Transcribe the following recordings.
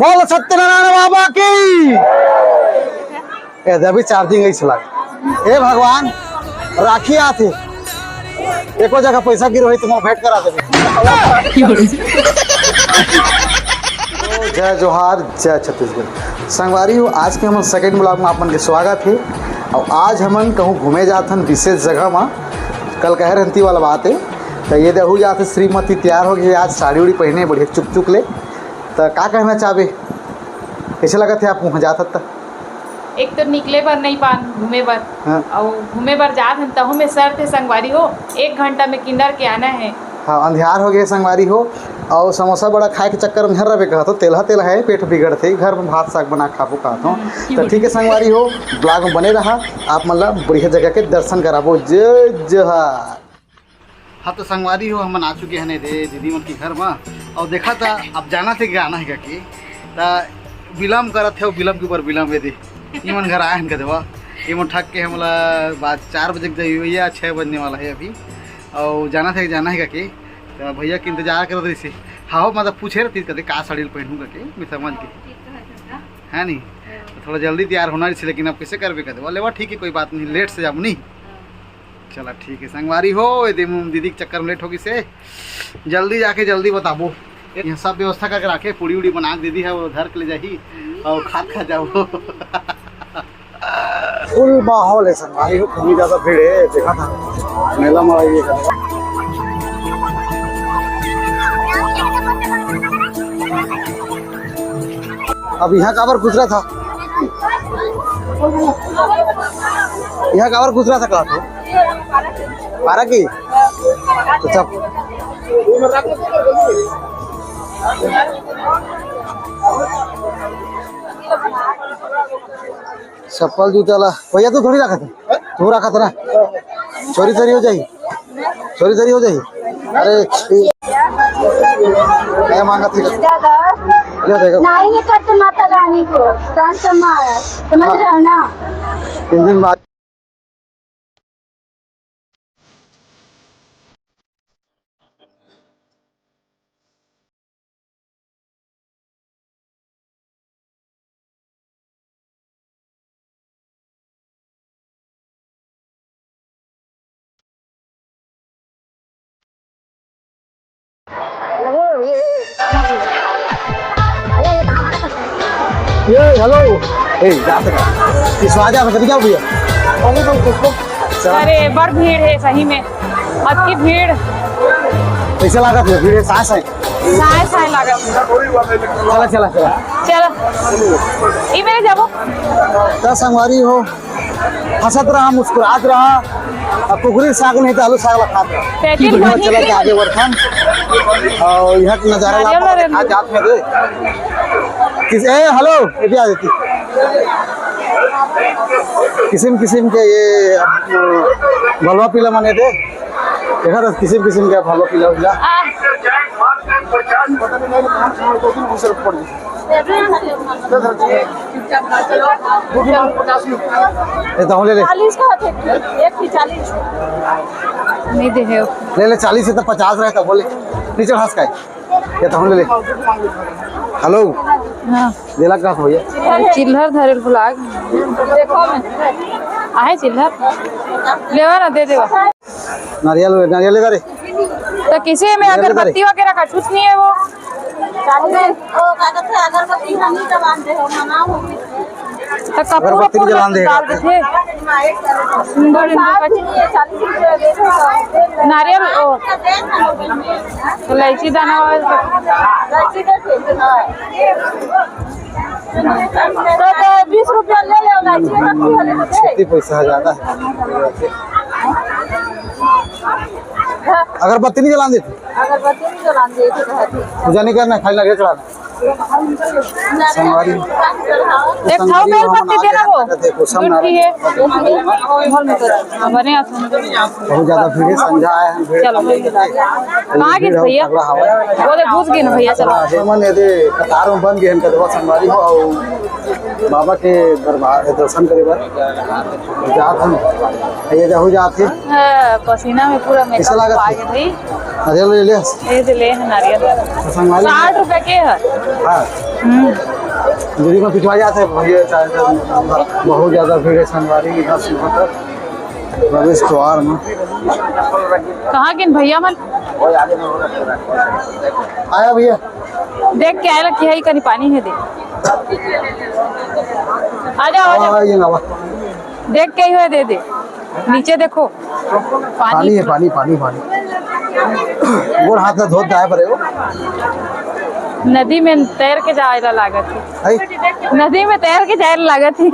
बोल सत्यनारायण बाबा की। अभी चार्जिंग ही चला। हे भगवान राखी आते एको जगह पैसा गिरो तुम भेंट करा दे। जय जोहार जय छत्तीसगढ़ संगवारी हो। आज के हम सेकेंड ब्लॉग में आपन के स्वागत है। और आज हमन कहूँ घूमे जात हन विशेष जगह में। कल कह रहती वाला बात है तो ये देहू जाते श्रीमती तैयार हो गई आज साड़ी उड़ी पहने बढ़िया चुक चुक ले। तो का कहना चाहे कैसे लगा थे आप वहाँ जात तक? एक तो निकले बर नहीं पान घूमे बर। हाँ। और घूमे बर जात हन तहु में सर थे संगवारी हो 1 घंटा में किन्नर के आना है। हाँ अंधियार हो गए संगवारी हो। और समोसा बड़ा खाए के चक्कर में हर रहे कहते तेलहा तेल है पेट बिगड़ते घर में भात साग बना खाबो कहता हूँ। तो ठीक है संगवारी हो ब्लॉग में बने रहा आप मतलब बढ़िया जगह के दर्शन कराबो। जय जोहार। हाँ तो संगवारी हो हम आ चुके हैं दीदी मन के घर में। और देखा था अब जाना थे गाना है कि विलम्ब करत थे विलम्ब के ऊपर विलम्ब है ये मन घर आए हैं कदवा ये मन ठक के हमला बात 4 बजे जाइए या 6 बजने वाला है अभी। और जाना है कि तो भैया के इंतजार कर रही से। हाँ मतलब पूछे रही कहते का साड़ी पहनूँगा कि मैं समझ के है नहीं तो थोड़ा जल्दी तैयार होना चाहिए लेकिन अब कैसे करबे कहते बोले वाह ठीक है कोई बात नहीं लेट से जाऊँ नहीं। चला ठीक है संगवारी हो दीदी के चक्कर में लेट होगी से जल्दी जाके जल्दी बताबो। ये सब व्यवस्था करके रखे पूड़ी उड़ी बना के दीदी है वो घर के ले जाही और खा जाओ। फुल माहौल है संगवारी हो कहीं ज़्यादा भीड़ है देखा था मेला में ये अब यहाँ काबर गुजरा था यहाँ काबर गुजरा था कहा तो पारा की तो चप्पल जूता ला भैया तो थोड़ी रखा था तू रखा था ना चोरी चोरी हो जाएगी चोरी चोरी हो जाएगी। अरे क्या मांगा थी नहीं करते माता रानी को समझ रहे हो ना 3 दिन बाद ये हेलो ए जा सकता इस आ जा सकती क्या भैया? अरे बड़ भीड़ है सही में अति भीड़ पैसे लगा थे भीड़ सांस है साए लागत चला चला चला चलो ई मेरे जाबो तो संगवारी हो हंसत रहा मुस्कुरात रहा और कुकरी साग नहीं तो आलू साग लगा था चला के आगे बढ़ता और यहाँ का नजारा ला जात में दे किस ए हेलो ये भी आ देती किस्म के ये भलवा पीला माने थे देखा था किस्म के भलवा पीला पीला ले ले नहीं दे है ले 40 से तो 50 रहता बोले नीचे हंस का ये तो ले ले हेलो हां देला का भैया चिल्हर धरेल फुलाग देखो मैं आहे चिल्हर लेवा ना दे देवा नारियल ले रे तो किसी में अगरबत्ती वगैरह का कुछ नहीं है वो अगरबत्ती हम ही जलाते हो मना हो तो अगरबत्ती जलान दे सुंदर नारियल इलायची दाना तो 20 रुपया ले लो पैसा ज्यादा अगरबत्ती नहीं जलान देती अगरबत्ती नहीं जलाते पूजा नहीं करना खाली लगे चढ़ाना संगवारी एक खाओ बेलपत्ती देना वो गुटकी है बने बहुत ज्यादा भीड़ है संजा आए हैं भीड़ चलो कहाँ गए भैया वो तो घुस गए ना भैया चलो मन ये कतार में बन गए हैं कदवा संगवारी हो और बाबा के दरबार दर्शन करे बर जात हम ये जहू जात है पसीना में पूरा मेकअप आ गया भाई नारियल ले ले ये ले नारियल 60 रुपए के है हाँ यदि में पिछवा जाते हैं भैया बहुत ज़्यादा भीड़ है संगवारी इधर से तक प्रवेश द्वार में। कहाँ के भैया मन आया भैया देख के आया कि है कहीं पानी है देख आ जाओ ये नवा देख के ही हुए दे दे नीचे देखो पानी है पानी पानी पानी गोड़ हाथ में धोत जाए पड़े हो नदी में तैर के जाए लागत है थी नदी में तैर के जाए लागत थी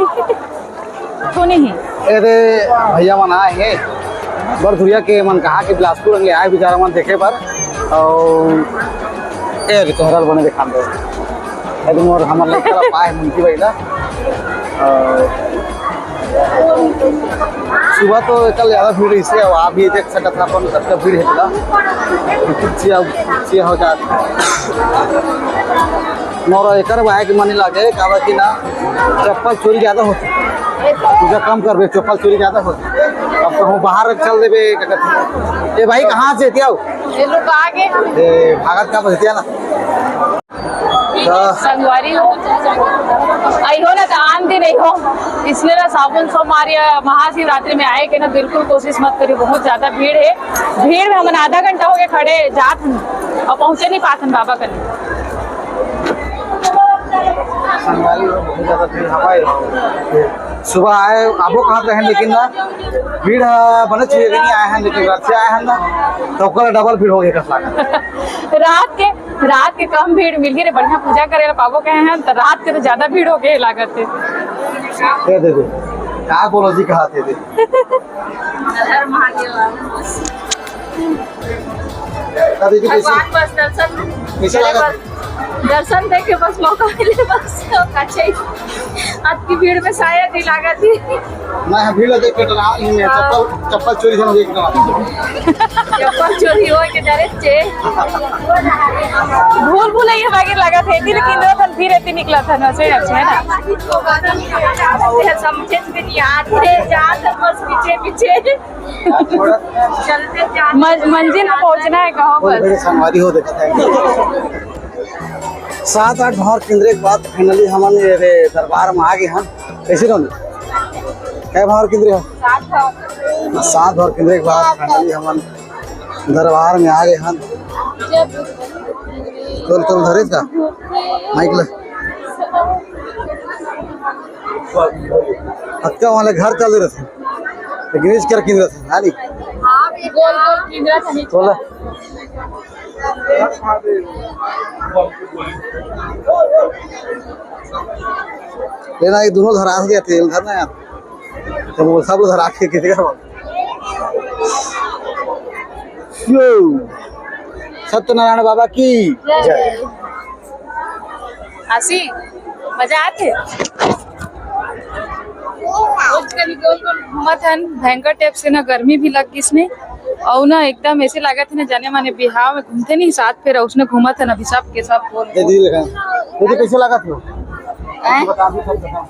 तो नहीं अरे भैया मन आए हैं बरधुरिया के मन कहा कि बिलासपुर ले आए बेचारा मन देखे पर और ए तोहरा बने दिखा दो एकदम और हमारे लिए चला पाए मुंकी भैया सुबह तो कल ज़्यादा भीड़ इससे आप भी देख सकते हैं अपन कब भीड़ है चिया हो जाती मोर एक बाइक मानी लागे का कि ना चप्पल चोरी ज़्यादा होती पूजा कम कर चप्पल चोरी ज़्यादा होती अब तो हम बाहर चल देवे क्या कहते ये भाई कहाँ से थिया ये लोग आगे भागत का बचतिया ना संगवारी हो आई हो ना तो आन दिन नहीं हो इसलिए ना साबुन सोमवार या महाशिवरात्रि में आए के ना बिल्कुल कोशिश मत करिए बहुत ज्यादा भीड़ है भीड़ में हम आधा घंटा हो गए खड़े जात और पहुंचे नहीं पाते बाबा कने संगवारी हो बहुत ज़्यादा भीड़ हमारे सुबह आए आपको कहाँ रहे लेकिन ना भीड़ बने चाहिए नहीं आए हैं लेकिन रात से आए हैं ना तो कल डबल भीड़ हो गई कसला रात के कम भीड़ मिल गई बढ़िया पूजा करे पाबो कहे हैं तो रात के तो ज्यादा भीड़ हो गई लागत है दे क्या बोलो जी कहा थे दर्शन देखे बस मौका मिले बस आज की भीड़ में शायद ही लागत थी मैं भीड़ देख के डरा ही मैं चप्पल चोरी से देख चप्पल चोरी हो के डरे चे भूल ये बाकी लगा थे लेकिन तो फिर इतनी निकला था ना से है ना समझे भी नहीं आते जाते बस पीछे चलते मंजिल पहुंचना है कहाँ पर संगवारी हो देखता है 7-8 भावर केंद्र के बाद फाइनली हमन दरबार में आ गए हम कैसे रहो क्या भावर केंद्र है 7 भावर केंद्र के बाद फाइनली हमन दरबार में आ गए हम तो धरे का माइक ले अच्छा वाले घर चल रहे थे गिरीश कर केंद्र थे नानी गोल केंद्र था बोला लेना ये दोनों धरा गया तेल धरना यार तो वो सब धरा के किसी का सत्यनारायण बाबा की जय आसी मजा आते घूमत हन भयंकर टाइप से ना गर्मी भी लग गई इसमें और ना एकदम ऐसे लगा था ना जाने माने बिहार में घूमते नहीं साथ फिर उसने घूमा था ना सब के सब बोल दीदी कैसे लगा था बता दो सब बताओ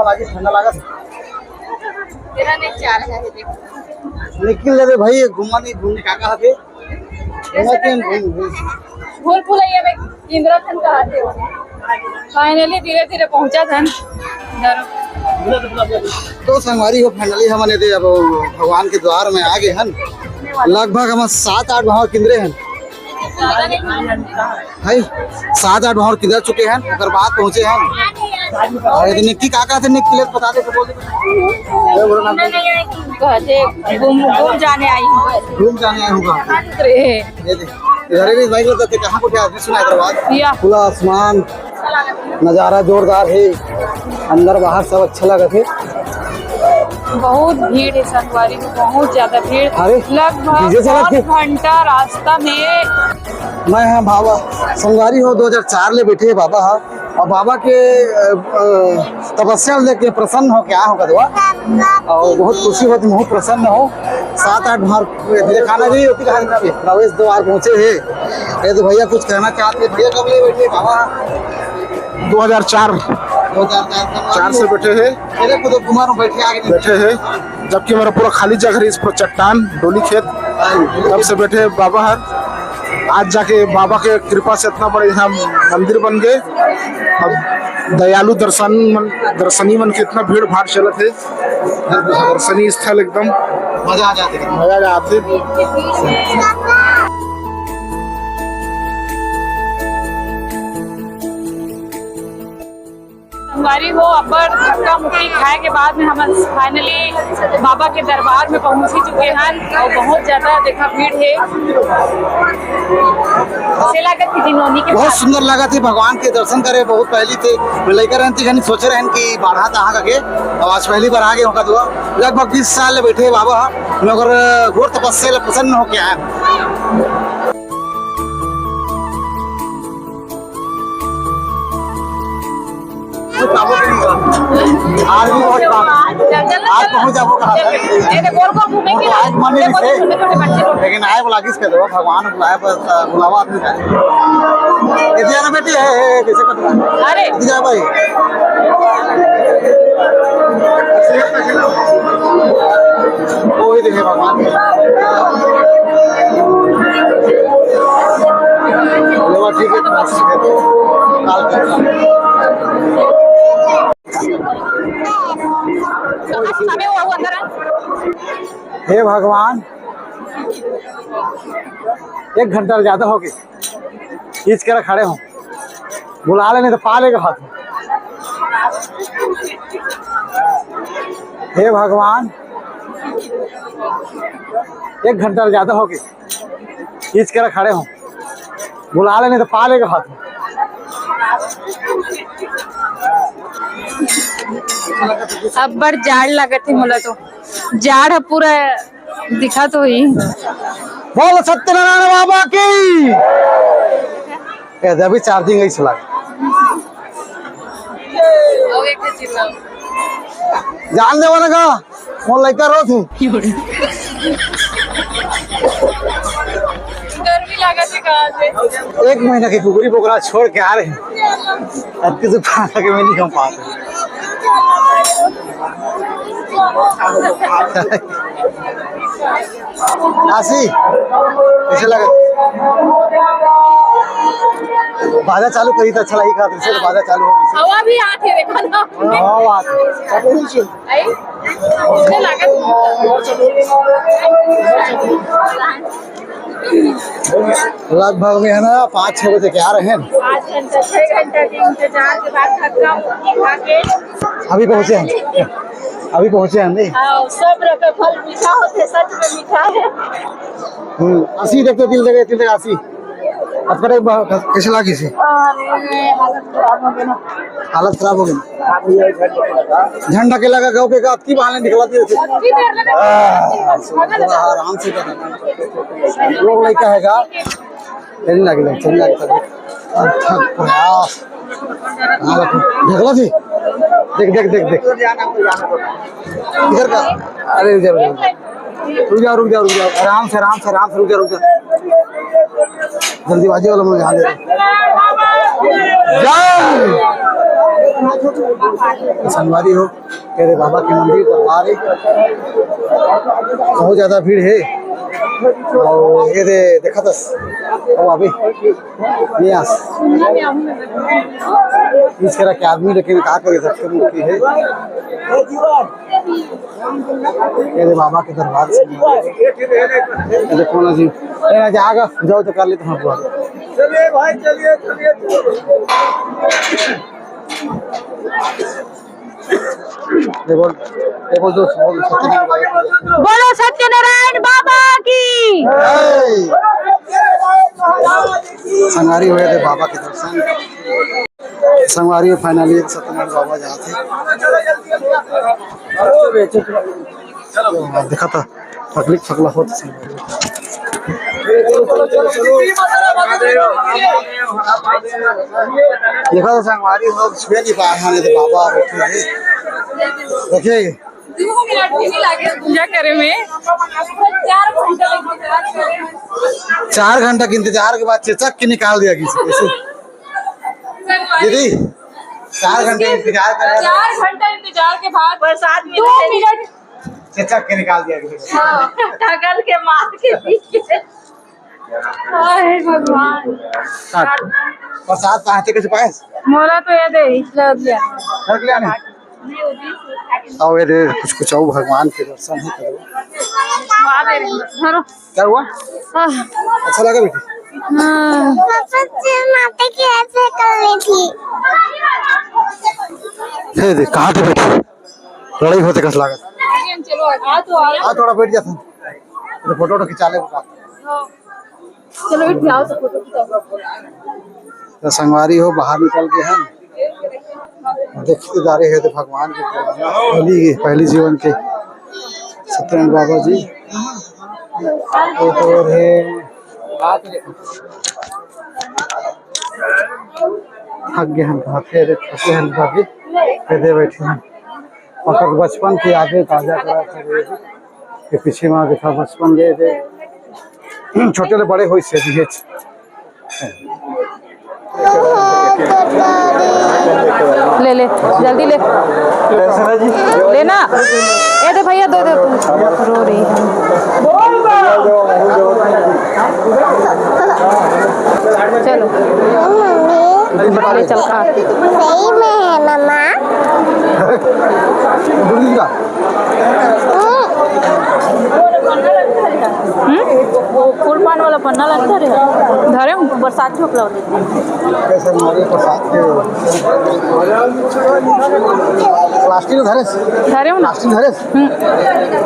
लगे ठंडा लगा तेरा नहीं चाह रहा है देखो निकल ले भाई घूमने का कहा थे भूल में इंदिरा खन कहते हो फाइनली धीरे धीरे पहुंचा था तो संगवारी हो फाइनली हमने दे अब भगवान के द्वार में आ गए हन लगभग हम 7-8 भावर केंद्रे हैं भाई 7-8 भावर केंद्र चुके हैं अगर बात पहुंचे हैं निक्की काका थे निक्की ले बता दे तो बोल कहते घूम जाने आई होगा इधर ही बाइक लेते कहाँ को क्या सुना हैदराबाद खुला आसमान नज़ारा जोरदार है अंदर बाहर सब अच्छा लगा थे बहुत भीड़ है संगवारी में बहुत ज्यादा भीड़ लगभग 7 घंटा रास्ता में मैं हाँ बाबा संगवारी हो 2004 ले बैठे है बाबा हाँ और बाबा के तपस्या लेके प्रसन्न हो क्या होगा दुआ और बहुत खुशी होती बहुत प्रसन्न हो 7-8 भार खाना भी होती कहा प्रवेश द्वार पहुँचे है ये तो भैया कुछ कहना चाहते भैया कब ले बैठे बाबा 2004 से बैठे हैं मेरे को तो कुमार बैठे हैं जबकि मेरा पूरा खाली जगह है इस पर चट्टान डोली खेत तब से बैठे बाबा हर आज जाके बाबा के कृपा से इतना बड़े यहाँ मंदिर बन गए। अब दयालु दर्शनी मन के इतना भीड़ भाड़ चलत है, दर्शनीय स्थल एकदम मजा आ जाते मजा आते। संगवारी हो अब्बर धक्का मुक्की खाए के बाद में हम फाइनली बाबा के दरबार में पहुंच ही चुके हैं और बहुत ज्यादा देखा भीड़ है। से लागत की जिनोनी के बहुत सुंदर लगा थी, भगवान के दर्शन करे बहुत पहली थे लेकर रहती घनी सोचे रहन कि बाढ़ा तहाँ के और आज पहली बार आ गए होगा दुआ लगभग 20 साल बैठे बाबा मगर घोर तपस्या प्रसन्न होके आए। आज भी बहुत आज पहुंच जाओ कहा आज मन नहीं से लेकिन आए बोला किसके दो भगवान बुलाए बुलावा आदमी का कैसे जाना बेटी है कैसे करना अरे जा भाई कोई देखे भगवान ठीक है काल कर हे भगवान 1 घंटा ज्यादा हो गए खींच कर खड़े हो बुला लेने तो पा लेगा हाथ में। हे भगवान 1 घंटा ज्यादा हो गए खींच कर खड़े हो बुला लेने तो पा लेगा हाथ में। अब्बर जाड़ लगत है मोला तो जाड़ पूरा दिखा तो ही बोल सत्यनारायण बाबा की अभी चार्जिंग ही चला जान दे वाला का फोन लेकर रो थी गर्मी लागत है कहाँ से 1 महीना की कुकुरी पोकरा छोड़ के आ रहे हैं अब किसी खाना के में नहीं कम पाते आसी कैसे लगा बाजा चालू करी तो अच्छा लगी खातिर से बाजा चालू हो गई हवा भी आती है देखा ना हाँ बात आई इसने लागत लगभग में है ना 5-6 बजे के आ रहे हैं 5 घंटा 6 घंटा के इंतजार के बाद धक्का मुक्की खा के अभी पहुंचे हैं अभी पहुंचे हैं नहीं सब्र का फल मीठा होते सच में मीठा है। 80 देखते दिल जगह 80 अब करे कैसे लगी से हालत खराब हो गई झंडा के लगा गाँव के का की बहाने निकला दिए थे आराम से लोग लड़का है का चलने लगे चलने लगे अच्छा प्रयास ढकला थी देख देख देख देख इधर का अरे रुक जाओ आराम से रुक जाओ जल्दीबाजी वाला मुझे ध्यान दे संगवारी हो तेरे बाबा के मंदिर दरबार है बहुत ज्यादा भीड़ है और ये देखा था अभी इस तरह के आदमी लेकिन क्या कर सकते मुक्ति है तेरे बाबा के दरबार से देखो ना जी जाएगा जाओ तो कर लेते हैं चलिए भाई चलिए देखो देखो जो बोलो सत्यनारायण बाबा की संगवारी हुए थे बाबा के दर्शन संगवारी में फाइनली सत्यनारायण बाबा जाते देखा था तकलीफ फकला होती देखा था संगवारी लोग छुए नहीं पा रहे थे बाबा बैठे थे देखिए पूजा करे में 4 घंटा के इंतजार के बाद चेचक के निकाल दिया किसी कैसे दीदी 4 घंटे इंतजार कर 4 घंटा इंतजार के बाद बरसात में 2 मिनट चेचक के निकाल दिया किसी ढकल के मार के पीछे अरे भगवान प्रसाद पाते कैसे पाएस मोला तो ये दे इसलिए दिया रख लिया ने आओ ये दे कुछ कुछ आओ भगवान के दर्शन ही करो धरो क्या हुआ अच्छा लगा बेटी माता की ऐसे कर रही थी हे दे कहाँ थे बेटी लड़ाई होते कस लागत चलो आ तो आ थोड़ा बैठ जाता तो फोटो खिंचा ले चलो बैठ जाओ तो फोटो खिंचाओ तो संगवारी हो बाहर निकल के हम देखते जा रहे हैं तो भगवान की पहली जीवन के सत्यनारायण बाबा जी तो है थक गए हम थके हैं बाबी दे बैठे हैं और बचपन की यादें ताजा करा के पीछे में देखा बचपन गए थे छोटे ले बड़े हुए से भी ले ले जल्दी ले लेना ये दे भैया दो दे रो रही है चलो ले चल खा सही में है मम्मा फूल पान वाला पन्ना लगता है धरे बरसात झोंकला प्लास्टिक धरे धरे ना प्लास्टिक धरे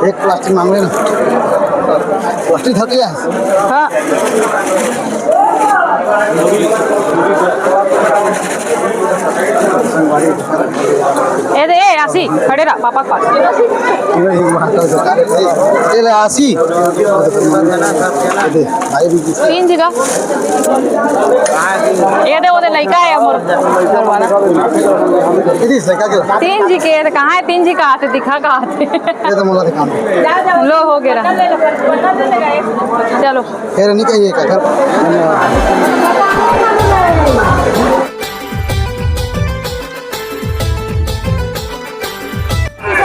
एक प्लास्टिक मांग लेना प्लास्टिक धर लिया हाँ ए दे ए आसी खड़े रहा पापा के पास ले आसी दे भाई भी 3 जगह ये दे वो दे लड़का है मोर करवाना किदी से क्या 3 जी के कहाँ है 3 जी का आते दिखा का आते ये तो मोला काम लो हो गया चलो फिर नहीं कहिए क्या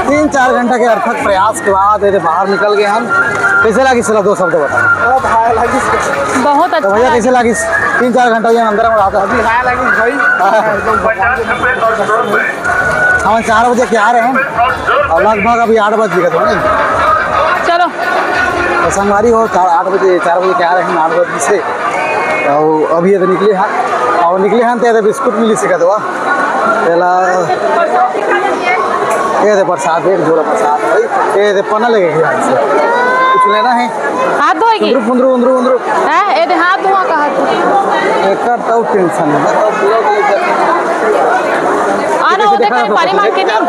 तीन चार घंटा के अर्थक प्रयास के बाद ये बाहर निकल गए हम कैसे लगी चला 2 शब्द बता बहुत तो अच्छा भैया कैसे लगी 3-4 घंटा ये अंदर में रहा अभी हम 4 बजे के आ रहे हैं और लगभग अभी 8 बज गए थे चलो तो संगवारी हो 4 बजे के आ रहे हैं 8 बजे से और अभी ये तो निकले हैं और निकले हैं तो बिस्कुट मिली सिखा दो पहला ये दे प्रसाद एक जोड़ा प्रसाद भाई ये दे पन्ना लगेगा कुछ लेना है हाथ धोएगी उंदरू हैं ए दे हाथ धोआ का हाथ एक तो टेंशन है तो आना वो देखो पानी मांग के नहीं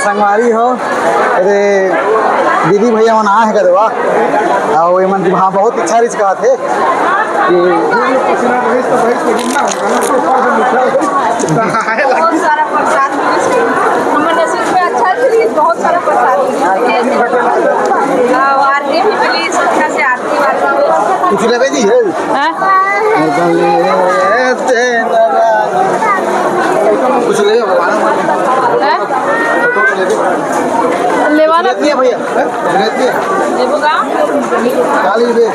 संगवारी हो अरे दीदी भैया मन आ है कदवा और ये मन वहाँ बहुत इच्छा रिच कहा थे कि बहुत सारा प्रसाद हमारे नसीब में अच्छा चीज बहुत सारा प्रसाद आरती भी प्लीज अच्छा से आरती वारती कुछ ले दी है कुछ ले लेवाना भैया काली दे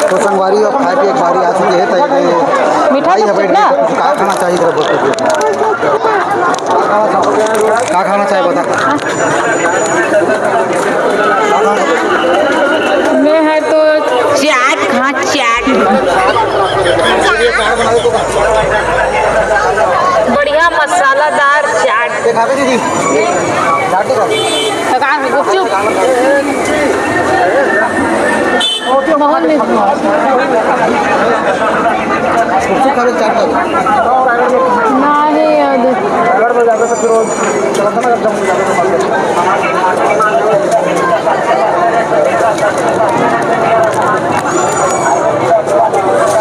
तो संगवारी और खाए की एक बारी आ चुकी है तो मीठा भाई सब बैठ ना के क्या खाना चाहिए तेरा बोल क्या खाना चाहिए बता मैं है तो चाट खा चाट बढ़िया मसालादार चाट देखा भी दीदी चाट देखा गुपचुप बहुत में गुपचुप खा चाट नहीं याद अगर मैं जाता तो फिर वो चलता ना करता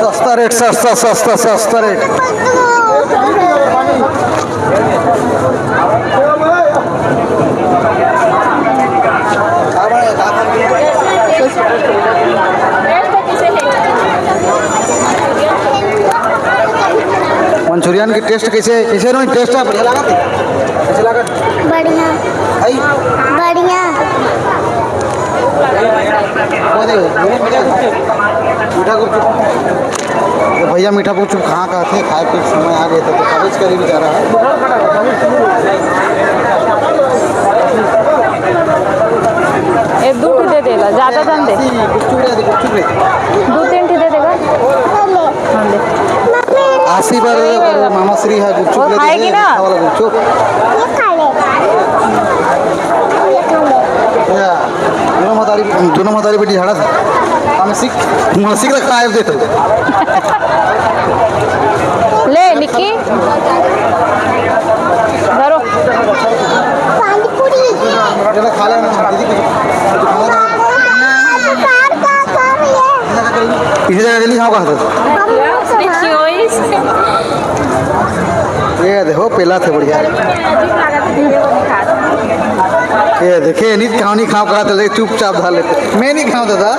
सस्ता रेट सस्ता रेट मंचूरियन भैया की टेस्ट कैसे कैसे रही टेस्ट है बढ़िया लगा कैसे लगा बढ़िया आई बढ़िया मीठा गुपचुप तो भैया मीठा गुपचुप कहाँ का थे खाए पीते समय आ गए थे तो कॉलेज करीब जा रहा है एक दो दे देगा ज्यादा दाम दे गुपचुप ले गुपचुप ले 2-3 दे देगा हाँ दे 80 बार मामा श्री है गुपचुप वो ले खाएगी ना? वाला गुपचुप ये खा ले ये खा ले या दोनों मतारी बेटी झाड़ा था हमें सीख रखा है देते ले निक्की धरो पानी पूरी जरा खा लेना दीदी कुछ खाना कार का कार ये इसी जगह जल्दी खाओ कहाँ ये देखो पेला थे बढ़िया ये देखे नहीं खाओ नहीं खाओ कहा था चुपचाप धर लेते मैं नहीं खाऊं दादा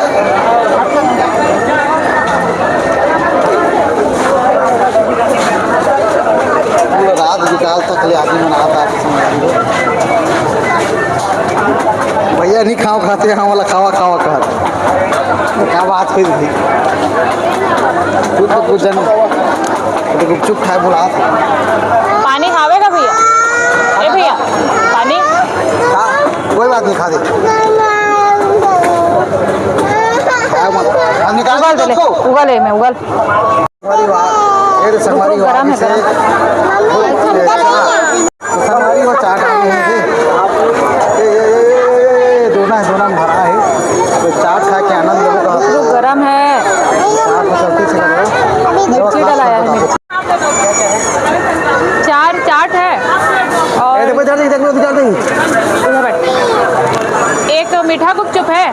पूरा रात निकाल तक ले आदमी मनाता है भैया नहीं खाओ खाते हाँ वाला खावा खावा कहा क्या बात हुई थी तो कुछ जन तो गुपचुप खाए बोला था पानी खावेगा भैया ए भैया पानी कोई बात नहीं खा दे खाओ मत अब निकाल उगल दे ले उगल है मैं उगल हमारी बात ये तो हमारी गरम है से हमारी वो चाट आए हैं ये दोना भरा है तो चाट खा के आनंद लोगों का जो गरम है चाट को चलते से लगा मिर्ची डलाया है मिर्ची चाट है और इधर बैठ एक मीठा गुपचुप है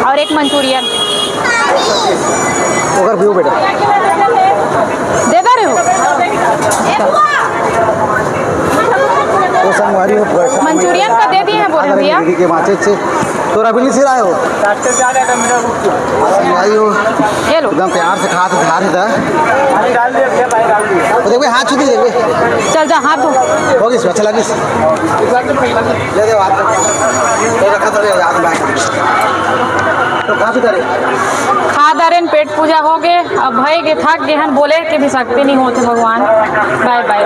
और एक मंचूरियन उधर भी बेटा दे दे रहे हो वो संगवारी हो मंचूरियन का दे दिए हैं बोल रहे हैं भैया के माचे से तो रबीली से आए हो संगवारी हो ये लो एकदम प्यार से खा तो खा रहे था देखो हाथ छू दी देखो चल जा हाथ धो होगी अच्छा लगी ले दे हाथ तो रखा तो याद बैठ तो काफी करे खा दरेन पेट पूजा हो गए अब भई के थक गए हन बोले कि भी सकते नहीं होते भगवान बाय बाय